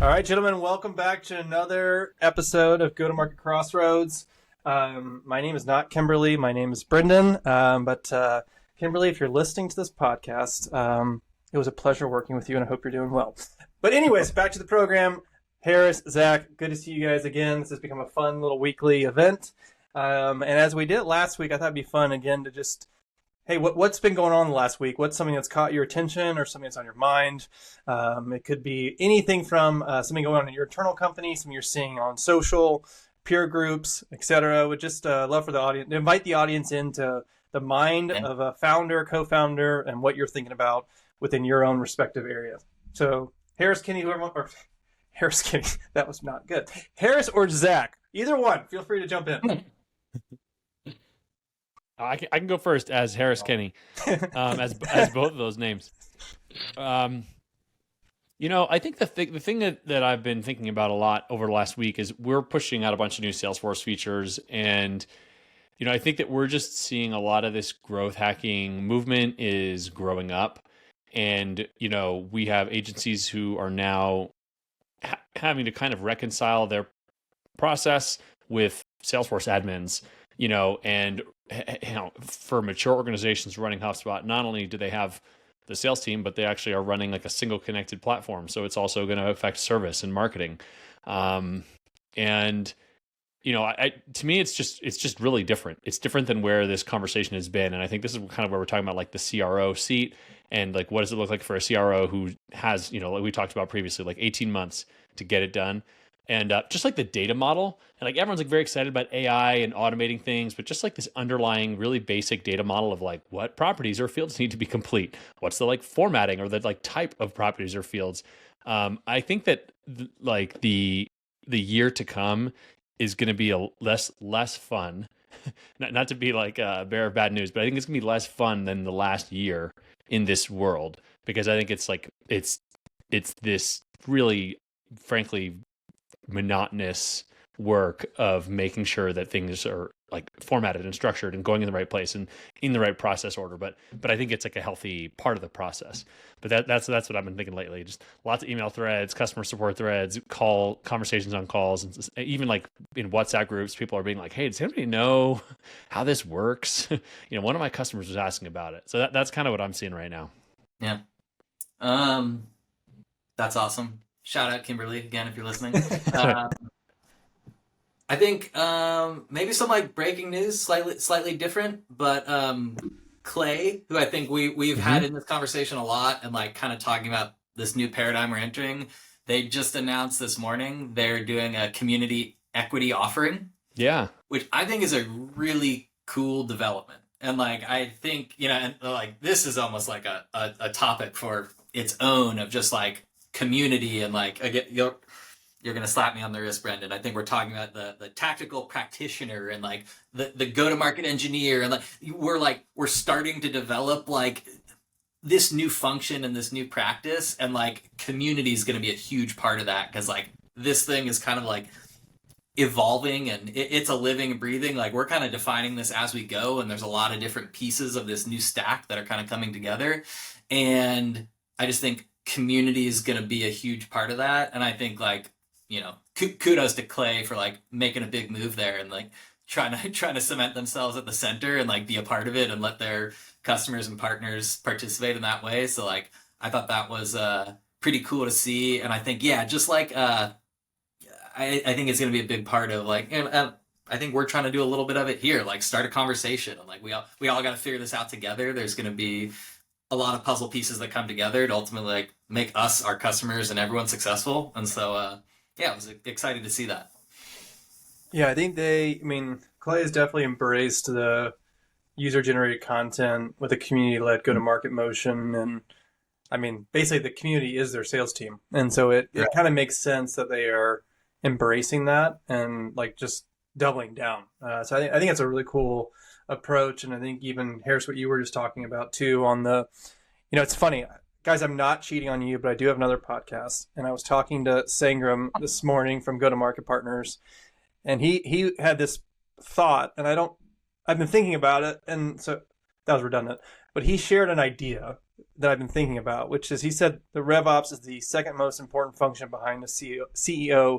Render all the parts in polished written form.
All right, gentlemen, welcome back to another episode of Go-to-Market Crossroads. My name is not Kimberly. My name is Brendan. But Kimberly, if you're listening to this podcast, it was a pleasure working with you, and I hope you're doing well. But anyways, back to the program. Harris, Zach, good to see you guys again. This has become a fun little weekly event. And as we did last week, I thought it'd be fun again to just, hey, what's been going on the last week? What's something that's caught your attention or something that's on your mind? It could be anything from something going on in your internal company, something you're seeing on social, peer groups, etc. Would just love for the audience to invite the audience into the mind of a founder, co-founder, and what you're thinking about within your own respective area. So Harris, Kenny, or Harris, Kenny, that was not good. Harris or Zach, either one, feel free to jump in. I can go first as Harris Kenny, as both of those names. I think the thing that I've been thinking about a lot over the last week is we're pushing out a bunch of new Salesforce features, and I think that we're just seeing a lot of this growth hacking movement is growing up, and we have agencies who are now having to kind of reconcile their process with Salesforce admins, and for mature organizations running HubSpot, not only do they have the sales team, but they actually are running like a single connected platform. So it's also going to affect service and marketing. To me, it's just really different. It's different than where this conversation has been. And I think this is kind of where we're talking about like the CRO seat and like, what does it look like for a CRO who has, like we talked about previously, like 18 months to get it done. And just like the data model, and like everyone's like very excited about AI and automating things, but just like this underlying really basic data model of like what properties or fields need to be complete, what's the like formatting or the like type of properties or fields. I think that the year to come is going to be a less fun, not to be like a bearer of bad news, but I think it's gonna be less fun than the last year in this world, because I think it's like it's this really, frankly, monotonous work of making sure that things are like formatted and structured and going in the right place and in the right process order. But I think it's like a healthy part of the process. But that's what I've been thinking lately. Just lots of email threads, customer support threads, conversations on calls, and even like in WhatsApp groups, people are being like, "Hey, does anybody know how this works?" One of my customers was asking about it. So that's kind of what I'm seeing right now. Yeah. That's awesome. Shout out Kimberly again if you're listening. I think maybe some like breaking news, slightly different, but Clay, who I think we've had in this conversation a lot and like kind of talking about this new paradigm we're entering, they just announced this morning they're doing a community equity offering. Yeah. Which I think is a really cool development. And like I think, and like this is almost like a topic for its own of just like community, and like again, you're gonna slap me on the wrist, Brendan. I think we're talking about the tactical practitioner and like the go-to-market engineer, and like we're starting to develop like this new function and this new practice, and like community is gonna be a huge part of that, because like this thing is kind of like evolving and it's a living and breathing. Like we're kind of defining this as we go, and there's a lot of different pieces of this new stack that are kind of coming together, and I just think community is going to be a huge part of that. And I think like, kudos to Clay for like making a big move there and like trying to cement themselves at the center and like be a part of it and let their customers and partners participate in that way. So like, I thought that was pretty cool to see. And I think, just like, I think it's going to be a big part of like, and I think we're trying to do a little bit of it here, like start a conversation, and like we all got to figure this out together. There's going to be a lot of puzzle pieces that come together to ultimately like make us, our customers, and everyone successful. And so, I was excited to see that. Yeah, I think Clay has definitely embraced the user-generated content with a community-led go-to-market motion. And I mean, basically the community is their sales team. And so it kind of makes sense that they are embracing that and like just doubling down. So I think it's a really cool approach. And I think even Harris, what you were just talking about too on the, it's funny, guys, I'm not cheating on you, but I do have another podcast. And I was talking to Sangram this morning from Go-to-Market Partners, and he had this thought, and I've been thinking about it. And so that was redundant, but he shared an idea that I've been thinking about, which is he said the RevOps is the second most important function behind the CEO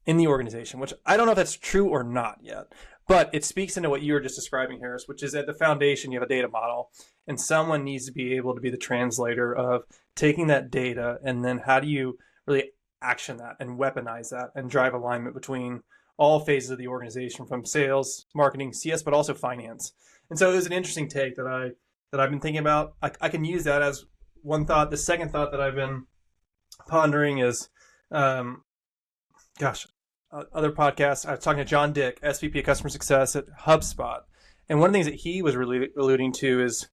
in the organization, which I don't know if that's true or not yet, but it speaks into what you were just describing, Harris, which is at the foundation, you have a data model, and someone needs to be able to be the translator of taking that data, and then how do you really action that and weaponize that and drive alignment between all phases of the organization, from sales, marketing, CS, but also finance. And so it was an interesting take that I've been thinking about. I can use that as one thought. The second thought that I've been pondering is, other podcasts. I was talking to John Dick, SVP of Customer Success at HubSpot, and one of the things that he was really alluding to is,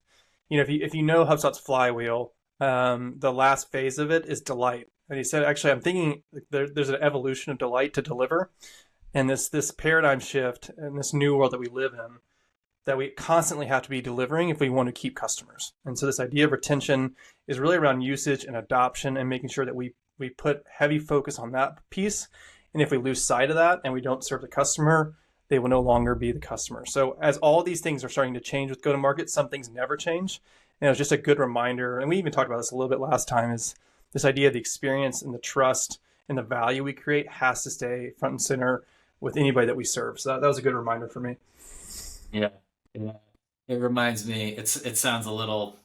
if you know HubSpot's flywheel, the last phase of it is delight. And he said, actually, I'm thinking there's an evolution of delight to deliver, and this paradigm shift in this new world that we live in, that we constantly have to be delivering if we want to keep customers. And so this idea of retention is really around usage and adoption and making sure that we put heavy focus on that piece. And if we lose sight of that and we don't serve the customer, they will no longer be the customer. So as all these things are starting to change with go-to-market, some things never change. And it was just a good reminder, and we even talked about this a little bit last time, is this idea of the experience and the trust and the value we create has to stay front and center with anybody that we serve. So that was a good reminder for me. Yeah. It reminds me, it sounds a little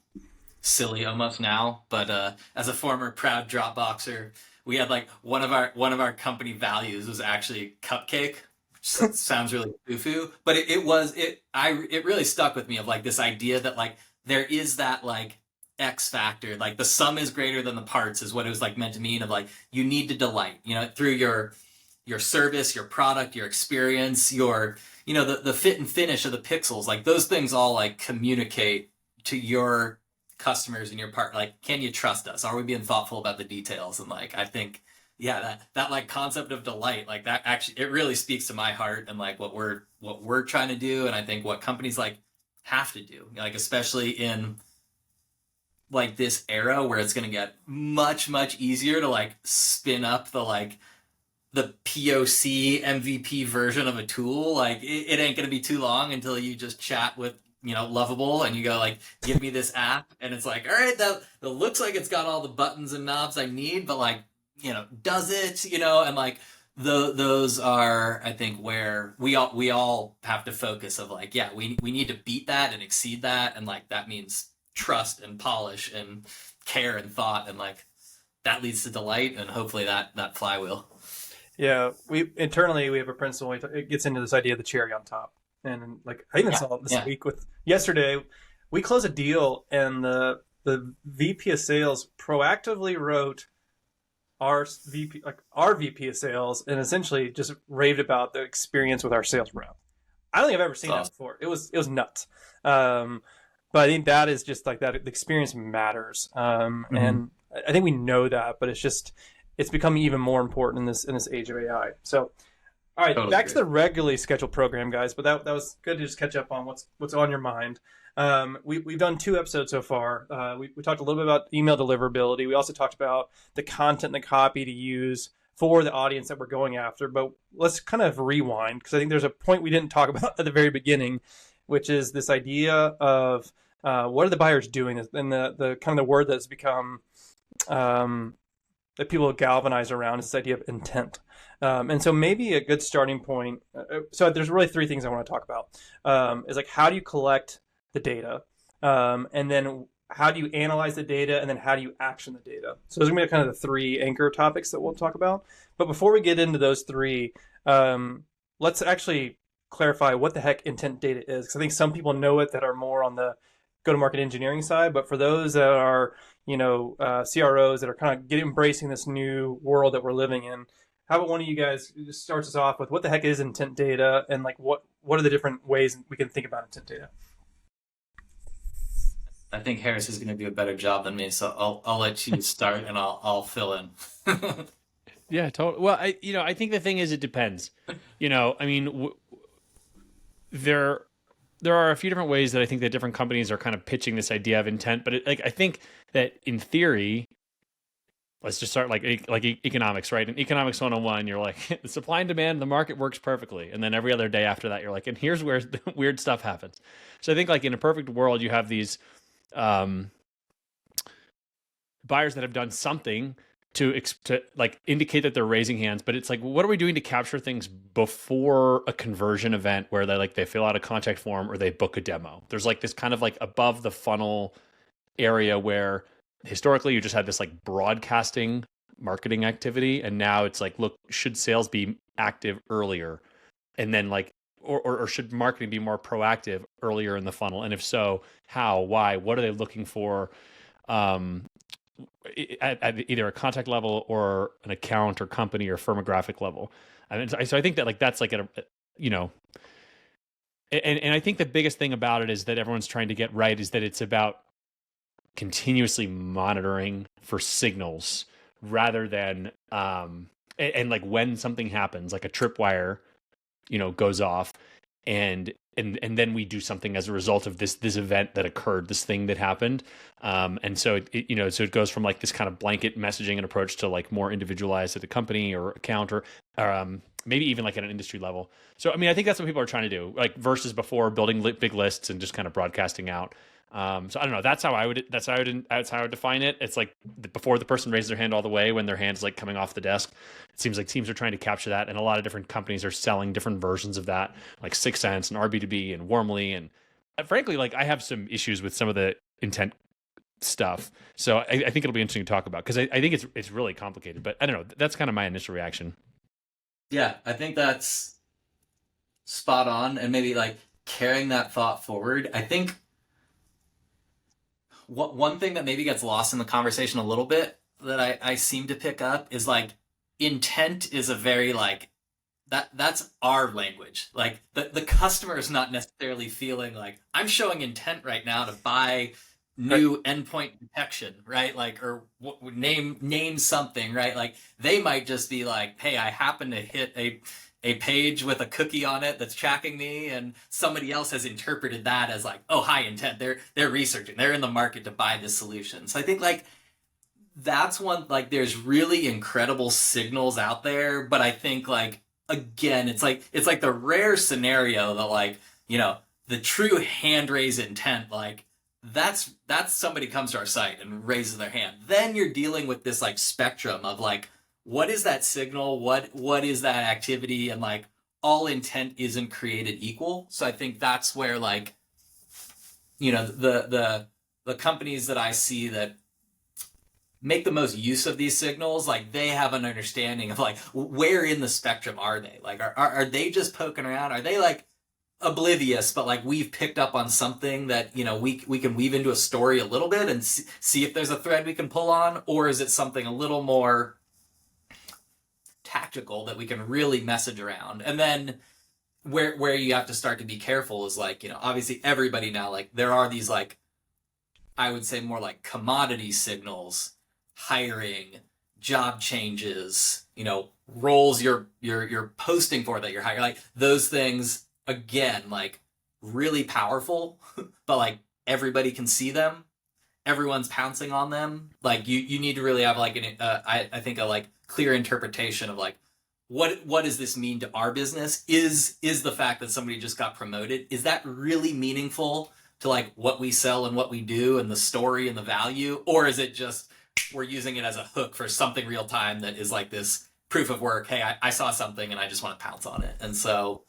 silly almost now, but as a former proud Dropboxer, we had like one of our company values was actually cupcake, which sounds really foo-foo, but it really stuck with me, of like this idea that like there is that like X factor, like the sum is greater than the parts is what it was like meant to mean, of like you need to delight, through your service, your product, your experience, your the fit and finish of the pixels, like those things all like communicate to your customers and your part, like, can you trust us? Are we being thoughtful about the details? And like, I think, that like concept of delight, like that actually, it really speaks to my heart and like what we're trying to do. And I think what companies like have to do, like, especially in like this era where it's going to get much, much easier to like spin up the POC MVP version of a tool. Like it ain't going to be too long until you just chat with Lovable, and you go like, give me this app, and it's like, all right, that looks like it's got all the buttons and knobs I need, but like, does it, and like those are, I think, where we all have to focus of like, we need to beat that and exceed that, and like that means trust and polish and care and thought, and like that leads to delight, and hopefully that flywheel. Yeah, we internally have a principle. It gets into this idea of the cherry on top. And like I even saw it this week with yesterday, we closed a deal, and the VP of sales proactively wrote our VP of sales, and essentially just raved about the experience with our sales rep. I don't think I've ever seen that before. It was nuts. But I think that is just like that. The experience matters, and I think we know that, but it's becoming even more important in this age of AI. So. All right, back to the regularly scheduled program, guys. But that was good to just catch up on what's on your mind. We've done 2 episodes so far. We talked a little bit about email deliverability. We also talked about the content and the copy to use for the audience that we're going after. But let's kind of rewind, because I think there's a point we didn't talk about at the very beginning, which is this idea of what are the buyers doing, and the kind of the word that's become that people galvanize around is this idea of intent. And so maybe a good starting point. So there's really 3 things I want to talk about. Is like, how do you collect the data? And then how do you analyze the data? And then how do you action the data? So those are going to be kind of the 3 anchor topics that we'll talk about. But before we get into those 3, let's actually clarify what the heck intent data is. Because I think some people know it that are more on the go-to-market engineering side. But for those that are, CROs that are kind of embracing this new world that we're living in, how about one of you guys just starts us off with what the heck is intent data, and like what are the different ways we can think about intent data? I think Harris is going to do a better job than me, so I'll let you start and I'll fill in. Yeah, totally. Well, I think the thing is, it depends. I mean, there are a few different ways that I think that different companies are kind of pitching this idea of intent, but I think that in theory, let's just start like economics, right? In economics 101, you're like, the supply and demand, the market works perfectly. And then every other day after that, you're like, and here's where the weird stuff happens. So I think like in a perfect world, you have these buyers that have done something to like indicate that they're raising hands, but it's like, what are we doing to capture things before a conversion event where they fill out a contact form or they book a demo? There's like this kind of like above the funnel area where historically you just had this like broadcasting marketing activity, and now it's like, look, should sales be active earlier, and then like or should marketing be more proactive earlier in the funnel, and if so, how, why, what are they looking for at either a contact level or an account or company or firmographic level? And so I think that like that's like you know, and I think the biggest thing about it is that everyone's trying to get right is that it's about continuously monitoring for signals rather than and like when something happens, like a tripwire, you know, goes off, and then we do something as a result of this event that occurred, this thing that happened, and so it you know, so it goes from like this kind of blanket messaging and approach to like more individualized at a company or account or maybe even like at an industry level. So I mean, I think that's what people are trying to do, like versus before building big lists and just kind of broadcasting out. So I don't know. That's how I would define it. It's like before the person raises their hand all the way, when their hand's like coming off the desk. It seems like teams are trying to capture that, and a lot of different companies are selling different versions of that, like 6 Sense and RB2B and Warmly. And frankly, like I have some issues with some of the intent stuff. So I think it'll be interesting to talk about, because I think it's really complicated. But I don't know. That's kind of my initial reaction. Yeah, I think that's spot on, and maybe like carrying that thought forward. I think one thing that maybe gets lost in the conversation a little bit that I seem to pick up is like intent is a very like that's our language. Like the customer is not necessarily feeling like I'm showing intent right now to buy new endpoint detection, right? Like, or name something, right? Like they might just be like, hey, I happen to hit a page with a cookie on it that's tracking me, and somebody else has interpreted that as like, oh, high intent. They're researching. They're in the market to buy this solution. So I think like that's one, like there's really incredible signals out there, but I think like again, it's like the rare scenario that like, you know, the true hand raise intent, like that's somebody comes to our site and raises their hand. Then you're dealing with this like spectrum of like, what is that signal? What is that activity? And like all intent isn't created equal. So I think that's where like, you know, the companies that I see that make the most use of these signals, like they have an understanding of like where in the spectrum are they? Like are they just poking around? Are they like oblivious, but like we've picked up on something that, you know, we can weave into a story a little bit and see if there's a thread we can pull on, or is it something a little more tactical that we can really message around? And then where you have to start to be careful is like, you know, obviously everybody now, like there are these like, I would say more like commodity signals, hiring, job changes, you know, roles you're posting for that you're hiring, like those things, again, like really powerful, but like everybody can see them, everyone's pouncing on them. Like you need to really have like I think a like clear interpretation of like what does this mean to our business? Is the fact that somebody just got promoted, is that really meaningful to like what we sell and what we do and the story and the value, or is it just we're using it as a hook for something real time that is like this proof of work? Hey, I saw something and I just want to pounce on it. And so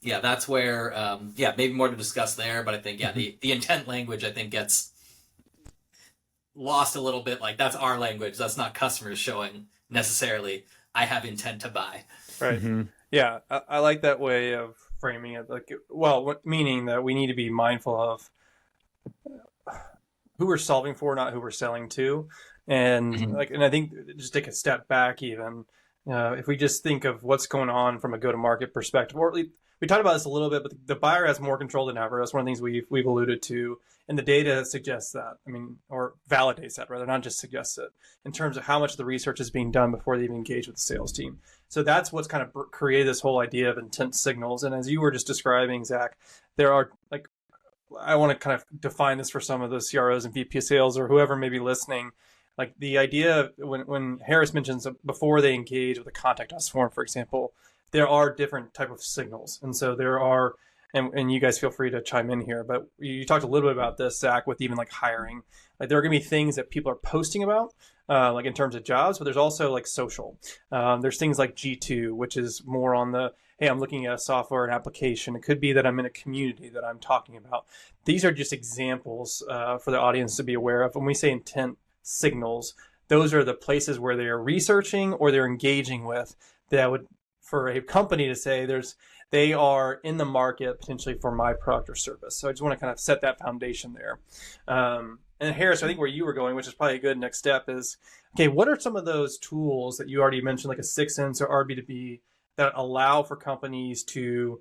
yeah, that's where maybe more to discuss there, but I think the intent language I think gets lost a little bit. Like that's our language, that's not customers showing necessarily I have intent to buy. Right. Mm-hmm. Yeah, I like that way of framing it. Like, well, meaning that we need to be mindful of who we're solving for, not who we're selling to. And like, and I think just take a step back even, if we just think of what's going on from a go-to-market perspective, or at least we talked about this a little bit, but the buyer has more control than ever. That's one of the things we've alluded to, and the data suggests that. I mean, or validates that rather, not just suggests it, in terms of how much of the research is being done before they even engage with the sales team. So that's what's kind of created this whole idea of intent signals. And as you were just describing, Zach, there are like, I want to kind of define this for some of the CROs and VP sales or whoever may be listening. Like the idea when Harris mentions before they engage with a contact us form, for example, there are different type of signals. And so there are and you guys feel free to chime in here, but you talked a little bit about this, Zach, with even like hiring. Like there are going to be things that people are posting about, like in terms of jobs, but there's also like social. There's things like G2, which is more on the, hey, I'm looking at a software and application. It could be that I'm in a community that I'm talking about. These are just examples for the audience to be aware of. When we say intent signals, those are the places where they're researching or they're engaging with that would, for a company to say they are in the market potentially for my product or service. So I just want to kind of set that foundation there. And Harris, I think where you were going, which is probably a good next step, is, okay, what are some of those tools that you already mentioned, like a 6sense or RB2B, that allow for companies to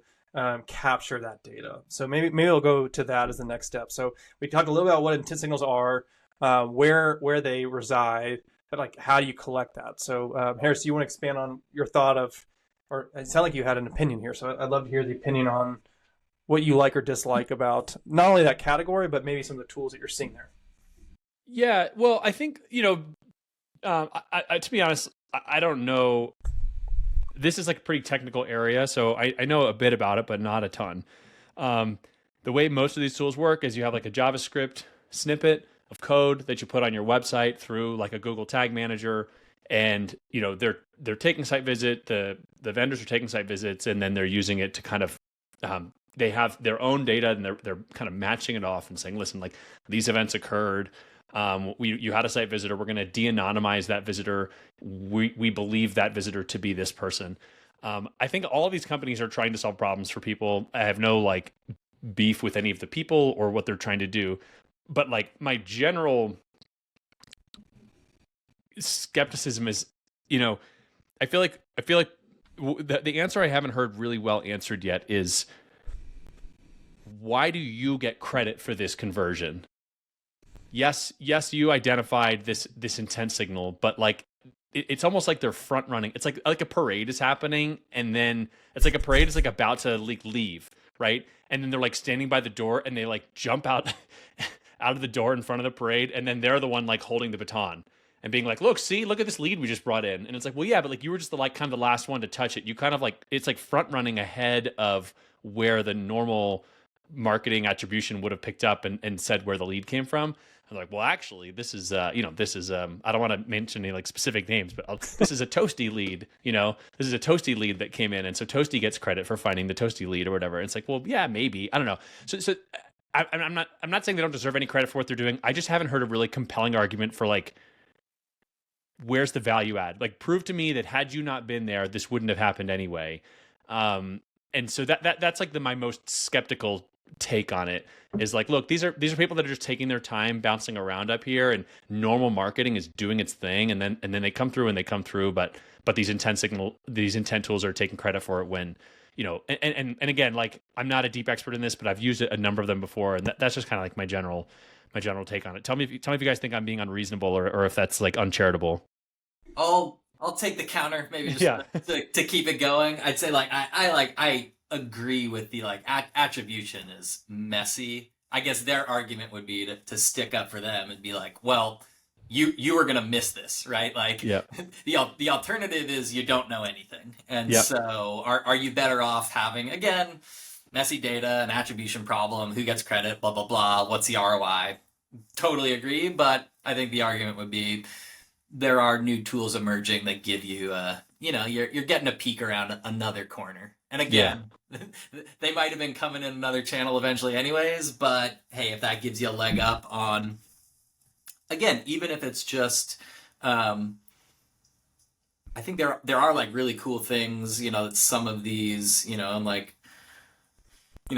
capture that data? So maybe we'll go to that as the next step. So we talked a little about what intent signals are, where they reside, but like how do you collect that? So Harris, do you want to expand on your thought of, or it sounded like you had an opinion here, so I'd love to hear the opinion on what you like or dislike about not only that category, but maybe some of the tools that you're seeing there. Yeah, well, I think, to be honest, I don't know. This is like a pretty technical area, so I know a bit about it, but not a ton. The way most of these tools work is you have like a JavaScript snippet of code that you put on your website through like a Google Tag Manager, and they're taking site visit, the vendors are taking site visits, and then they're using it to kind of they have their own data, and they're kind of matching it off and saying, listen, like these events occurred. You had a site visitor. We're going to de-anonymize that visitor. We believe that visitor to be this person. I think all of these companies are trying to solve problems for people. I have no like beef with any of the people or what they're trying to do, but like my general skepticism is, I feel like the answer I haven't heard really well answered yet is, why do you get credit for this conversion? Yes, you identified this intent signal, but like it's almost like they're front running. It's like a parade is happening, and then it's like a parade is like about to leave, right? And then they're like standing by the door, and they like jump out of the door in front of the parade, and then they're the one like holding the baton and being like, look at this lead we just brought in. And it's like, well, yeah, but like you were just the like kind of the last one to touch it. You kind of like, it's like front running ahead of where the normal marketing attribution would have picked up and said where the lead came from. I'm like, well, actually, this is, I don't want to mention any like specific names, but this is a Toasty lead, this is a Toasty lead that came in. And so Toasty gets credit for finding the Toasty lead or whatever. And it's like, well, yeah, maybe, I don't know. So I'm not saying they don't deserve any credit for what they're doing. I just haven't heard a really compelling argument for like, where's the value add? Like, prove to me that had you not been there, this wouldn't have happened anyway. And so that's like my most skeptical take on it is like, look, these are people that are just taking their time bouncing around up here, and normal marketing is doing its thing, and then they come through, but these intent tools are taking credit for it when, and again, like, I'm not a deep expert in this, but I've used a number of them before, and that's just kind of like my general take on it. Tell me if you guys think I'm being unreasonable or if that's like uncharitable. I'll take the counter, maybe just to keep it going. I'd say like I agree with the like attribution is messy. I guess their argument would be to stick up for them and be like, well, you were gonna miss this, right? Like, the alternative is you don't know anything, and so are you better off having, again, messy data, an attribution problem, who gets credit, blah blah blah, what's the ROI? Totally agree, but I think the argument would be there are new tools emerging that give you you're getting a peek around another corner. And again, they might have been coming in another channel eventually anyways, but hey, if that gives you a leg up on, again, even if it's just, I think there are like really cool things, that some of these, I'm like,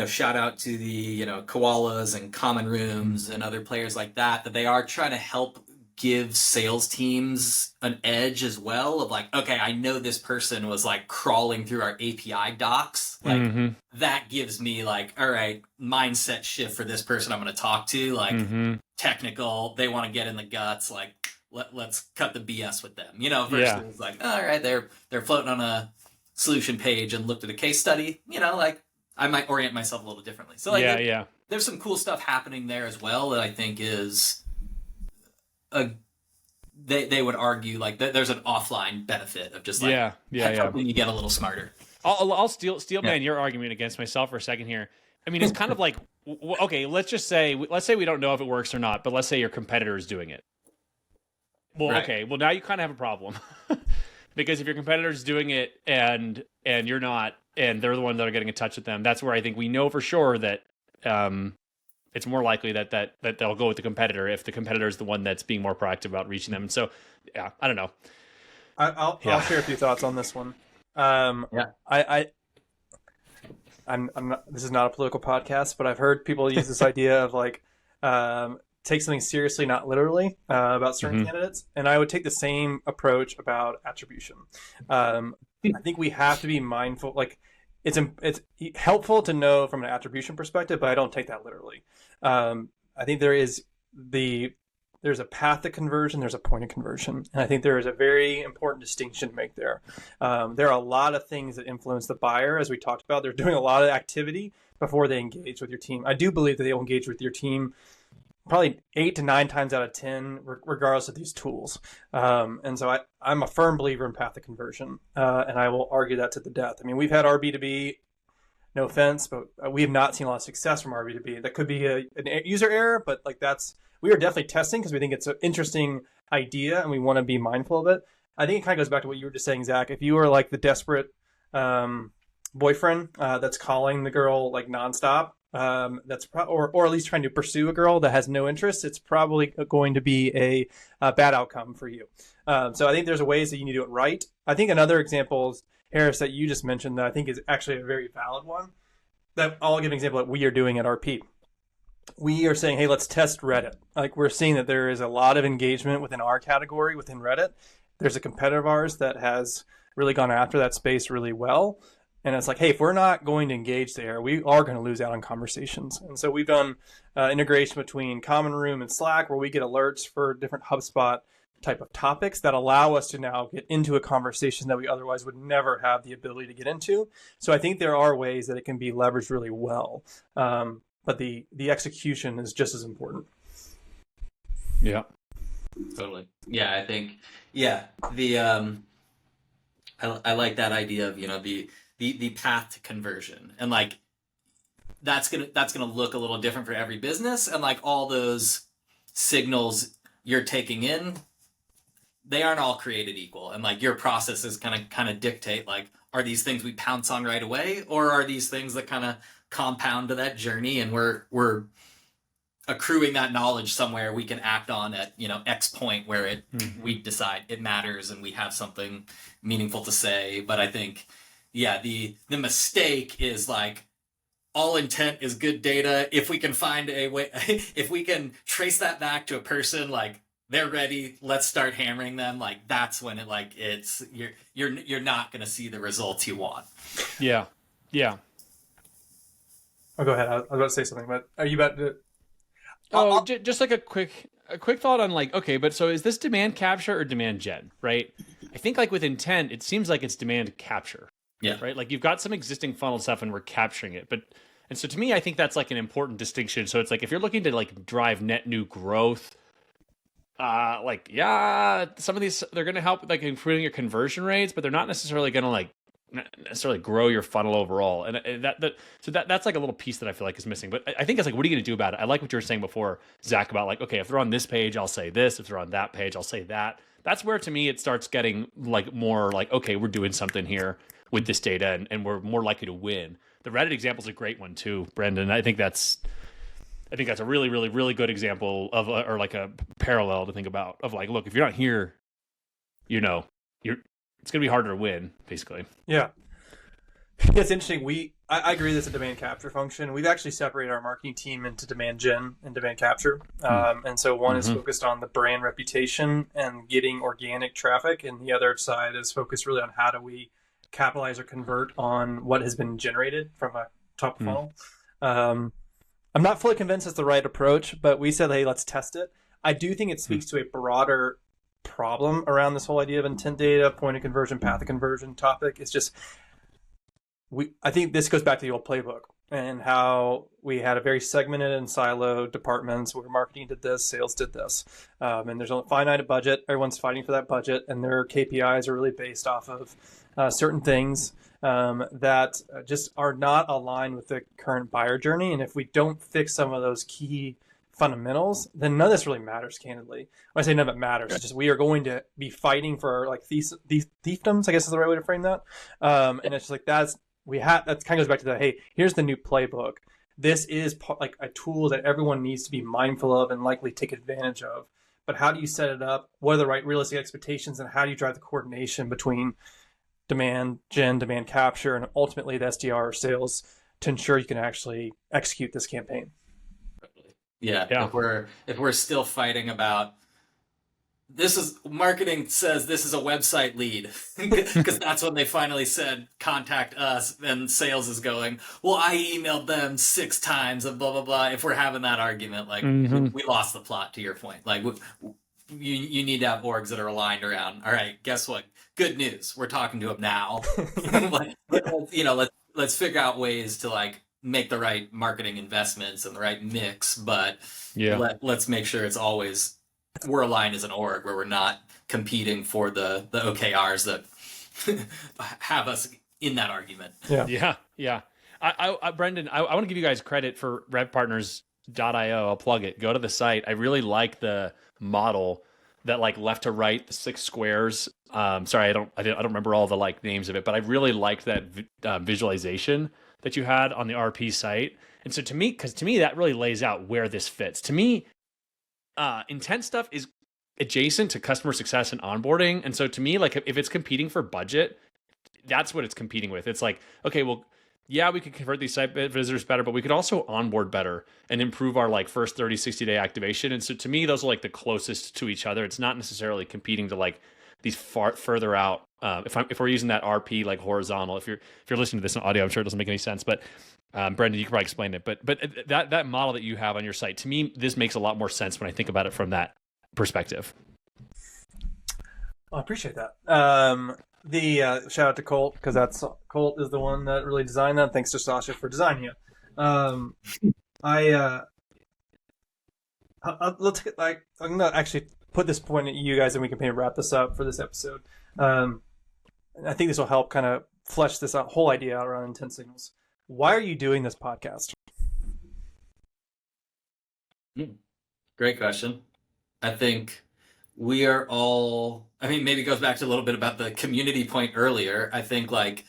shout out to the, koalas and common rooms and other players like that they are trying to help give sales teams an edge as well of like, okay, I know this person was like crawling through our API docs. Like that gives me like, all right, mindset shift for this person I'm going to talk to, like technical, they want to get in the guts, like let's cut the BS with them, versus like, all right, they're floating on a solution page and looked at a case study, like I might orient myself a little differently. So like, there's some cool stuff happening there as well that I think is they would argue like there's an offline benefit of just like helping you get a little smarter. I'll steal Yeah. man your argument against myself for a second here. I mean, it's kind of like, okay, let's say we don't know if it works or not, but let's say your competitor is doing it. Well, Right. okay, well now you kind of have a problem because if your competitor is doing it and you're not, and they're the ones that are getting in touch with them, that's where I think we know for sure that it's more likely that they'll go with the competitor if the competitor is the one that's being more proactive about reaching them. And so, yeah, I don't know. I'll share a few thoughts on this one. Yeah. I'm not. This is not a political podcast, but I've heard people use this idea of like take something seriously, not literally, about certain candidates, and I would take the same approach about attribution. I think we have to be mindful. Like, it's helpful to know from an attribution perspective, but I don't take that literally. I think there's a path to conversion, there's a point of conversion. And I think there is a very important distinction to make there. There are a lot of things that influence the buyer, as we talked about. They're doing a lot of activity before they engage with your team. I do believe that they will engage with your team probably 8 to 9 times out of 10, regardless of these tools. And so I'm a firm believer in path to conversion, and I will argue that to the death. I mean, we've had our B2B, no offense, but we have not seen a lot of success from our B2B. That could be a user error, but like we are definitely testing because we think it's an interesting idea and we want to be mindful of it. I think it kind of goes back to what you were just saying, Zach. If you are like the desperate boyfriend that's calling the girl like nonstop, or at least trying to pursue a girl that has no interest, it's probably going to be a bad outcome for you. So I think there's ways that you need to do it right. I think another example, Harris, that you just mentioned that I think is actually a very valid one. That I'll give an example that we are doing at RP. We are saying, hey, let's test Reddit. Like, we're seeing that there is a lot of engagement within our category within Reddit. There's a competitor of ours that has really gone after that space really well. And it's like, hey, if we're not going to engage there, we are going to lose out on conversations. And so we've done integration between Common Room and Slack, where we get alerts for different HubSpot type of topics that allow us to now get into a conversation that we otherwise would never have the ability to get into. So I think there are ways that it can be leveraged really well. But the execution is just as important. Yeah. Totally. Yeah, I think, the I like that idea of, the path to conversion, and like that's gonna look a little different for every business, and like all those signals you're taking in, they aren't all created equal, and like your process is kind of dictate, like, are these things we pounce on right away, or are these things that kind of compound to that journey, and we're accruing that knowledge somewhere we can act on at X point where we decide it matters and we have something meaningful to say. But I think the mistake is like, all intent is good data. If we can find a way, if we can trace that back to a person, like they're ready, let's start hammering them. Like that's when you're not going to see the results you want. Yeah. Oh, go ahead. I was about to say something, but are you about to? Just like a quick thought on like, okay, but so is this demand capture or demand gen, right? I think like with intent, it seems like it's demand capture. Yeah. Right. Like you've got some existing funnel stuff and we're capturing it. And so to me, I think that's like an important distinction. So it's like, if you're looking to like drive net new growth, some of these, they're going to help like improving your conversion rates, but they're not necessarily going to like necessarily grow your funnel overall. And that's like a little piece that I feel like is missing. But I think it's like, what are you going to do about it? I like what you were saying before, Zach, about like, okay, if they're on this page, I'll say this. If they're on that page, I'll say that. That's where to me, it starts getting like more like, okay, we're doing something here with this data and we're more likely to win. The Reddit example is a great one too, Brendan. I think that's a really, really, really good example of, or like a parallel to think about of like, look, if you're not here, it's going to be harder to win, basically. Yeah. It's interesting. I agree that's a demand capture function. We've actually separated our marketing team into demand gen and demand capture. And so one is focused on the brand reputation and getting organic traffic, and the other side is focused really on how do we capitalize or convert on what has been generated from a top funnel. I'm not fully convinced it's the right approach, but we said, hey, let's test it. I do think it speaks to a broader problem around this whole idea of intent data, point of conversion, path of conversion topic. It's just, I think this goes back to the old playbook. and how we had a very segmented and siloed departments where marketing did this, sales did this. And there's a finite budget. Everyone's fighting for that budget, and their KPIs are really based off of certain things that just are not aligned with the current buyer journey. And if we don't fix some of those key fundamentals, then none of this really matters, candidly. When I say none of it matters, it's just we are going to be fighting for like these fiefdoms, I guess is the right way to frame that. And it's just like that kind of goes back to the, hey, here's the new playbook. This is like a tool that everyone needs to be mindful of and likely take advantage of. But how do you set it up? What are the right realistic expectations, and how do you drive the coordination between demand gen, demand capture, and ultimately the SDR or sales to ensure you can actually execute this campaign? Yeah. If we're still fighting about marketing says this is a website lead because that's when they finally said contact us, and sales is going, well, I emailed them 6 times and blah blah blah. If we're having that argument, like we lost the plot, to your point. Like you need to have orgs that are aligned around, all right, guess what, good news, we're talking to them now. Let's figure out ways to like make the right marketing investments and the right mix, but let's make sure it's always we're aligned as an org where we're not competing for the OKRs that have us in that argument. Yeah. Brendan, I want to give you guys credit for revpartners.io. I'll plug it. Go to the site. I really like the model that like left to right, the 6 squares. Sorry, I don't remember all the like names of it, but I really liked that visualization that you had on the RP site. And so to me that really lays out where this fits. To me, intent stuff is adjacent to customer success and onboarding. And so to me, like if it's competing for budget, that's what it's competing with. It's like, okay, well, yeah, we could convert these site visitors better, but we could also onboard better and improve our like first 30, 60-day activation. And so to me, those are like the closest to each other. It's not necessarily competing to like these further out. If we're using that RP like horizontal, if you're listening to this in audio, I'm sure it doesn't make any sense, but Brendan, you can probably explain it. But that model that you have on your site, to me, this makes a lot more sense when I think about it from that perspective. I appreciate that. The shout out to Colt, because Colt is the one that really designed that. Thanks to Sasha for designing it. I'm gonna actually put this point at you guys, and we can maybe wrap this up for this episode. I think this will help kind of flesh this whole idea out around intent signals. Why are you doing this podcast? Great question. I think we are all, maybe it goes back to a little bit about the community point earlier. I think like,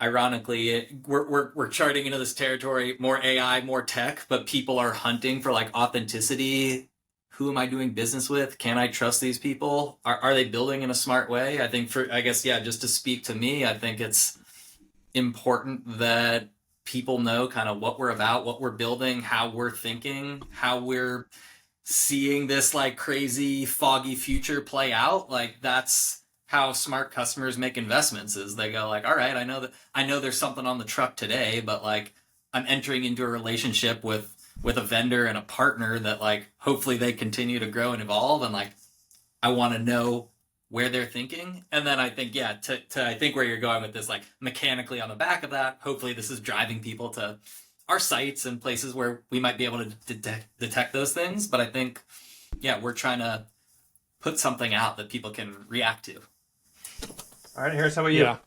ironically, we're charting into this territory, more AI, more tech, but people are hunting for like authenticity. Who am I doing business with? Can I trust these people? Are they building in a smart way? I think just to speak to me, I think it's important that people know kind of what we're about, what we're building, how we're thinking, how we're seeing this like crazy foggy future play out. Like that's how smart customers make investments, is they go like, all right, I know there's something on the truck today, but like I'm entering into a relationship with a vendor and a partner that like hopefully they continue to grow and evolve, and like I want to know where they're thinking. And then I think to I think where you're going with this, like mechanically on the back of that, hopefully this is driving people to our sites and places where we might be able to detect those things. But I think we're trying to put something out that people can react to. All right, Harris, how about you?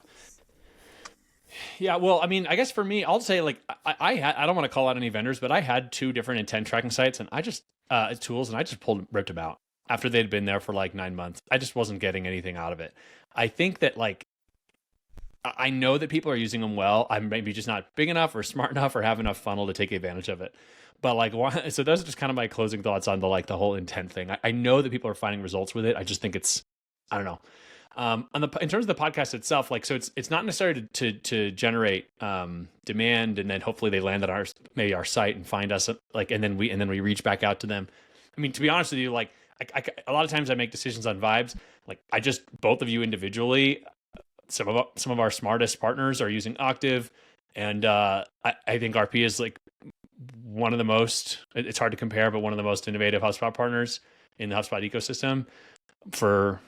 Yeah, well, I guess for me, I'll say like I don't want to call out any vendors, but I had 2 different intent tracking sites, and I just tools, and I just ripped them out after they'd been there for like 9 months. I just wasn't getting anything out of it. I think that like I know that people are using them well. I'm maybe just not big enough or smart enough or have enough funnel to take advantage of it. But like, so those are just kind of my closing thoughts on the whole intent thing. I know that people are finding results with it. I just think I don't know. In terms of the podcast itself, like, so it's not necessarily to generate demand, and then hopefully they land on our site and find us, like, and then we reach back out to them. To be honest with you, like, a lot of times I make decisions on vibes. Like, both of you individually, some of our smartest partners are using Octave, and I think RP is like one of the most, it's hard to compare, but one of the most innovative HubSpot partners in the HubSpot ecosystem for,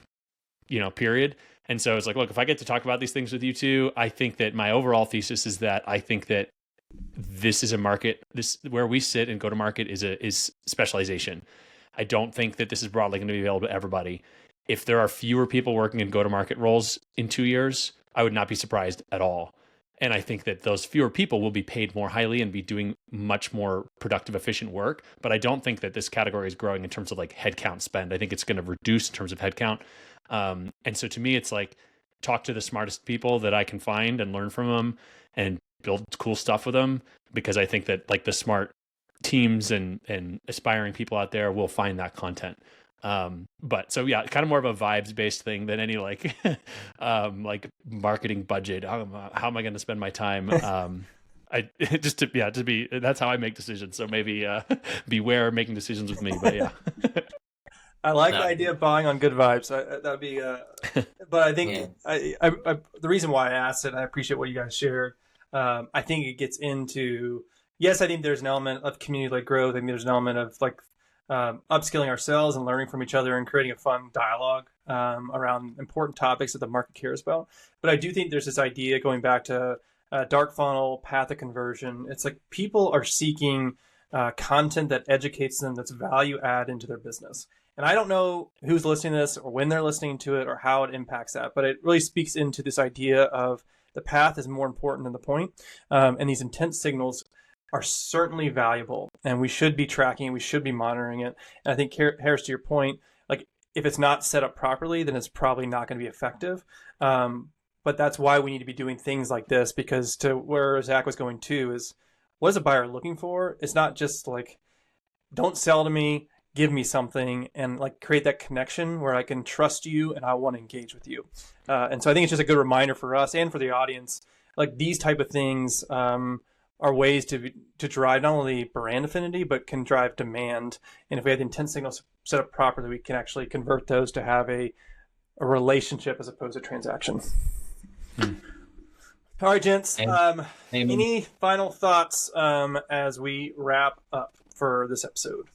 period. And so it's like, look, if I get to talk about these things with you two, I think that my overall thesis is that I think that this is a market, this where we sit and go to market is specialization. I don't think that this is broadly going to be available to everybody. If there are fewer people working in go-to-market roles in 2 years, I would not be surprised at all. And I think that those fewer people will be paid more highly and be doing much more productive, efficient work. But I don't think that this category is growing in terms of like headcount spend. I think it's going to reduce in terms of headcount. And so to me, it's like talk to the smartest people that I can find and learn from them and build cool stuff with them, because I think that like the smart teams and aspiring people out there will find that content. But so yeah, kind of more of a vibes based thing than any like like marketing budget. How am I going to spend my time? I just to be, that's how I make decisions. So maybe beware making decisions with me. But yeah. I like the idea of buying on good vibes. That'd be, but I think I the reason why I asked it, and I appreciate what you guys shared. I think it gets into, yes, I think there's an element of community-led growth. I think there's an element of like upskilling ourselves and learning from each other and creating a fun dialogue around important topics that the market cares about. But I do think there's this idea going back to dark funnel, path of conversion. It's like people are seeking content that educates them, that's value add into their business. And I don't know who's listening to this or when they're listening to it or how it impacts that, but it really speaks into this idea of the path is more important than the point. And these intent signals are certainly valuable, and we should be tracking, we should be monitoring it. And I think, Harris, to your point, like if it's not set up properly, then it's probably not going to be effective. But that's why we need to be doing things like this, because to where Zach was going to is, what is a buyer looking for? It's not just like, don't sell to me, give me something, and like create that connection where I can trust you and I want to engage with you. And so I think it's just a good reminder for us and for the audience, like these type of things are ways to drive not only brand affinity, but can drive demand. And if we have the intent signals set up properly, we can actually convert those to have a relationship as opposed to transaction. All right, gents. Any final thoughts as we wrap up for this episode?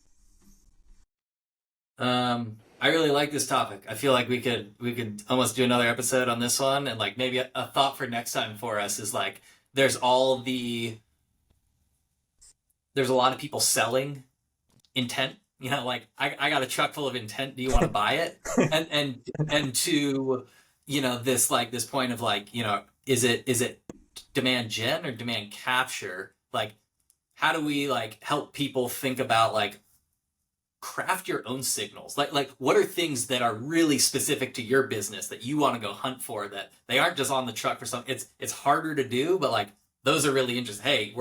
I really like this topic. I feel like we could almost do another episode on this one, and like maybe a thought for next time for us is like there's a lot of people selling intent. You know, like I got a truck full of intent. Do you want to buy it? and to, you know, this point of like, you know, is it demand gen or demand capture? Like, how do we like help people think about like craft your own signals? Like what are things that are really specific to your business that you want to go hunt for, that they aren't just on the truck for something? It's harder to do, but like those are really interesting. Hey,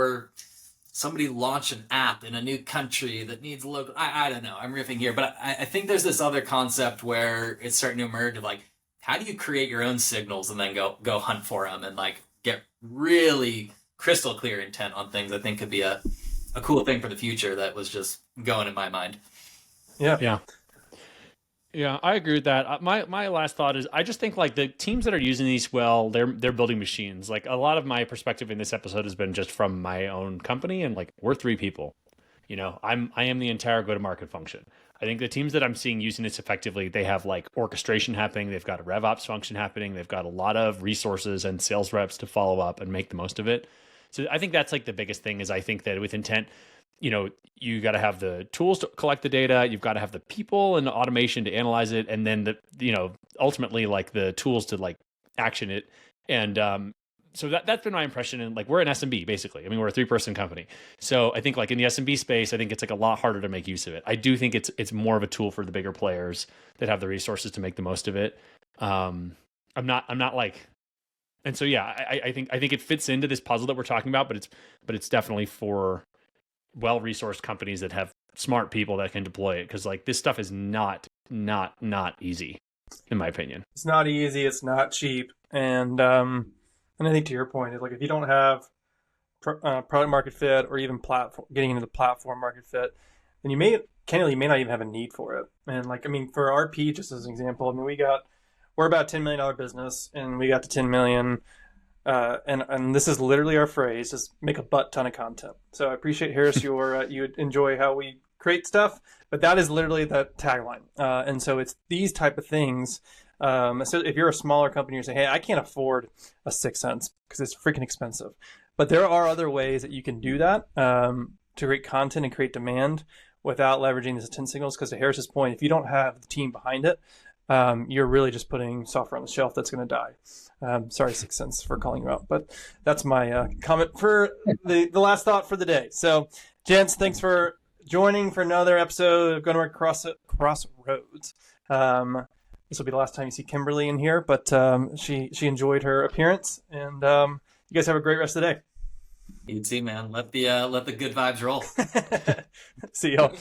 somebody launched an app in a new country that needs local. I don't know. I'm riffing here, but I think there's this other concept where it's starting to emerge of like, how do you create your own signals and then go hunt for them and like get really crystal clear intent on things? I think could be a cool thing for the future that was just going in my mind. Yeah, I agree with that. My last thought is, I just think like the teams that are using these well, they're building machines. Like a lot of my perspective in this episode has been just from my own company, and like we're 3 people. You know, I am the entire go-to-market function. I think the teams that I'm seeing using this effectively, they have like orchestration happening. They've got a RevOps function happening. They've got a lot of resources and sales reps to follow up and make the most of it. So I think that's like the biggest thing is I think that with intent, you know, you got to have the tools to collect the data. You've got to have the people and the automation to analyze it. And then ultimately like the tools to like action it. And, so that's been my impression. And like, we're an SMB basically. I mean, we're a 3-person company. So I think like in the SMB space, I think it's like a lot harder to make use of it. I do think it's more of a tool for the bigger players that have the resources to make the most of it. I'm not like, and so, yeah, I think it fits into this puzzle that we're talking about, but it's definitely for well-resourced companies that have smart people that can deploy it. Cause like this stuff is not easy in my opinion. It's not easy. It's not cheap. And I think to your point, is like if you don't have product market fit or even getting into the platform market fit, then you may not even have a need for it. And like, I mean, for RP, just as an example, I mean, we're about a $10 million business, and we got to 10 million. And this is literally our phrase, is make a butt ton of content. So I appreciate, Harris, you enjoy how we create stuff, but that is literally the tagline. And so it's these type of things So if you're a smaller company, you're saying, hey, I can't afford a 6 cents because it's freaking expensive. But there are other ways that you can do that to create content and create demand without leveraging these intent signals. Because to Harris's point, if you don't have the team behind it, you're really just putting software on the shelf that's going to die. Sorry, 6 cents for calling you out, but that's my comment for the last thought for the day. So, gents, thanks for joining for another episode of Go to Market Crossroads. This will be the last time you see Kimberly in here, but she enjoyed her appearance, and you guys have a great rest of the day. You too, man. Let the good vibes roll. See y'all.